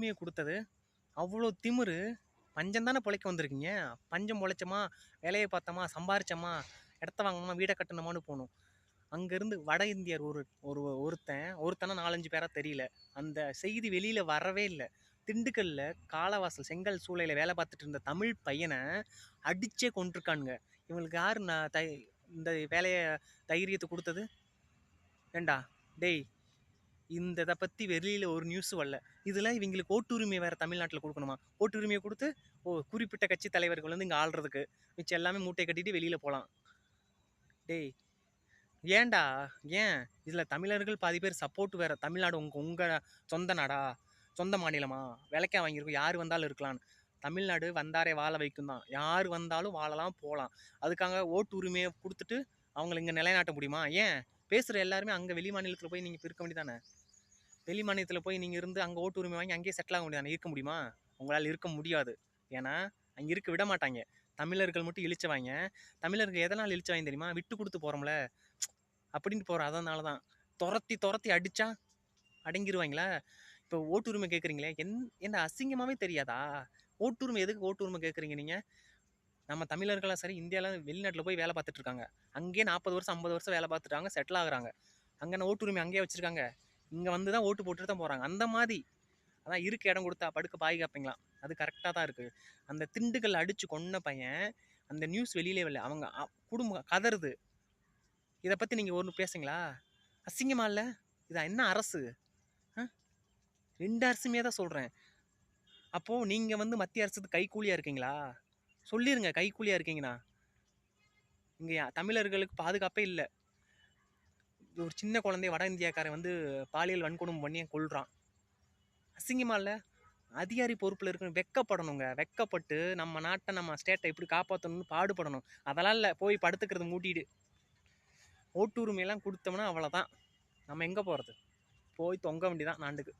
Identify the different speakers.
Speaker 1: உரிமையை கொடுத்தது அவ்வளோ திமிரு. பஞ்சம் தானே பொழைக்க வந்திருக்கீங்க. பஞ்சம் பொழைச்சோமா, வேலையை பார்த்தோமா, சம்பாரிச்சோமா, இடத்த வாங்கணுமா, வீடை கட்டணுமான்னு போகணும். அங்கேருந்து வட இந்தியர் ஒருத்தனை 4-5 பேரா தெரியல. அந்த செய்தி வெளியில் வரவே இல்லை. திண்டுக்கல்ல காலவாசல் செங்கல் சூளையில் வேலை பார்த்துட்டு இருந்த தமிழ் பையனை அடிச்சே கொண்டிருக்கானுங்க. இவங்களுக்கு யார் இந்த வேலையை தைரியத்தை கொடுத்தது? ஏண்டா டேய், இந்த இதை பற்றி வெளியில் ஒரு நியூஸ் வரல. இதில் இவங்களுக்கு ஓட்டுரிமை வேறு தமிழ்நாட்டில் கொடுக்கணுமா? ஓட்டுரிமையை கொடுத்து குறிப்பிட்ட கட்சி தலைவர்கள் வந்து இங்கே ஆள்றதுக்கு மிச்சம் எல்லாமே மூட்டை கட்டிட்டு வெளியில் போகலாம். டேய் ஏன்டா, ஏன் இதில் தமிழர்கள் பாதி பேர் சப்போர்ட் வேறு. தமிழ்நாடு உங்கள் சொந்த நாடா, சொந்த மாநிலமா, விலைக்கா வாங்கியிருக்கோம், யார் வந்தாலும் இருக்கலான்னு. தமிழ்நாடு வந்தாரே வாழ வைக்கும் தான். யார் வந்தாலும் வாழலாம் போகலாம். அதுக்காக ஓட்டு உரிமையை கொடுத்துட்டு அவங்களை இங்கே நிலைநாட்ட முடியுமா? ஏன் பேசுகிற எல்லாருமே அங்கே வெளி மாநிலத்தில் போய் நீங்கள் இருக்க வேண்டியதானே? வெளி மாநிலத்தில் போய் நீங்கள் இருந்து அங்கே ஓட்டு உரிமை வாங்கி அங்கேயே செட்டில் ஆக முடியாது. இருக்க முடியுமா? உங்களால் இருக்க முடியாது. ஏன்னா அங்கே இருக்க விட மாட்டாங்க. தமிழர்கள் மட்டும் இழிச்சவாங்க. தமிழர்கள் எதனால் இழிச்சவாங்க தெரியுமா? விட்டு கொடுத்து போகிறோம்ல அப்படின்னு போகிறோம். அதனால தான் துரத்தி அடித்தா அடங்கிடுவாங்களா? இப்போ ஓட்டுரிமை கேட்குறீங்களே, என்ன அசிங்கமாகவே தெரியாதா? ஓட்டுரிமை எதுக்கு ஓட்டுரிமை கேட்குறீங்க நீங்கள்? நம்ம தமிழர்களாக சரி, இந்தியாவில் வெளிநாட்டில் போய் வேலை பார்த்துட்டு இருக்காங்க. அங்கேயே 40 வருஷம் 50 வருஷம் வேலை பார்த்துட்டாங்க, செட்டில் ஆகுறாங்க. அங்கே ஓட்டுரிமை அங்கேயே வச்சுருக்காங்க. இங்கே வந்து தான் ஓட்டு போட்டுட்டு தான் போகிறாங்க. அந்த மாதிரி அதான் இருக்க இடம் கொடுத்தா படுக்க பாய் காப்பீங்களாம். அது கரெக்டாக தான் இருக்குது. அந்த திண்டுக்கல் அடித்து கொன்ன பையன் அந்த நியூஸ் வெளியிலே வரல. அவங்க குடும்பம் கதறுது. இதை பற்றி நீங்கள் ஒன்று பேசுங்களா? அசிங்கமா இல்லை? இதான் என்ன அரசு? 2 அரசுமே தான் சொல்கிறேன். அப்போது நீங்கள் வந்து மத்திய அரசுக்கு கைக்கூலியாக இருக்கீங்களா? சொல்லிடுங்க, கைக்கூலியாக இருக்கீங்கண்ணா. இங்கே தமிழர்களுக்கு பாதுகாப்பே இல்லை. ஒரு சின்ன குழந்தைய வட இந்தியாக்காரன் வந்து பாலியல் வன்கொடுமை பண்ணி கொள்கிறான். அசிங்கமா இல்லை? அதிகாரி பொறுப்பில் இருக்கணும், வெக்கப்படணுங்க. வெக்கப்பட்டு நம்ம நாட்டை, நம்ம ஸ்டேட்டை எப்படி காப்பாற்றணும்னு பாடுபடணும். அதெல்லாம் இல்லை, போய் படுத்துக்கிறது மூட்டிடு. ஓட்டுரிமையெல்லாம் கொடுத்தோம்னா அவ்வளோதான். நம்ம எங்கே போகிறது? போய் தொங்க வேண்டிதான் நாண்டுக்கு.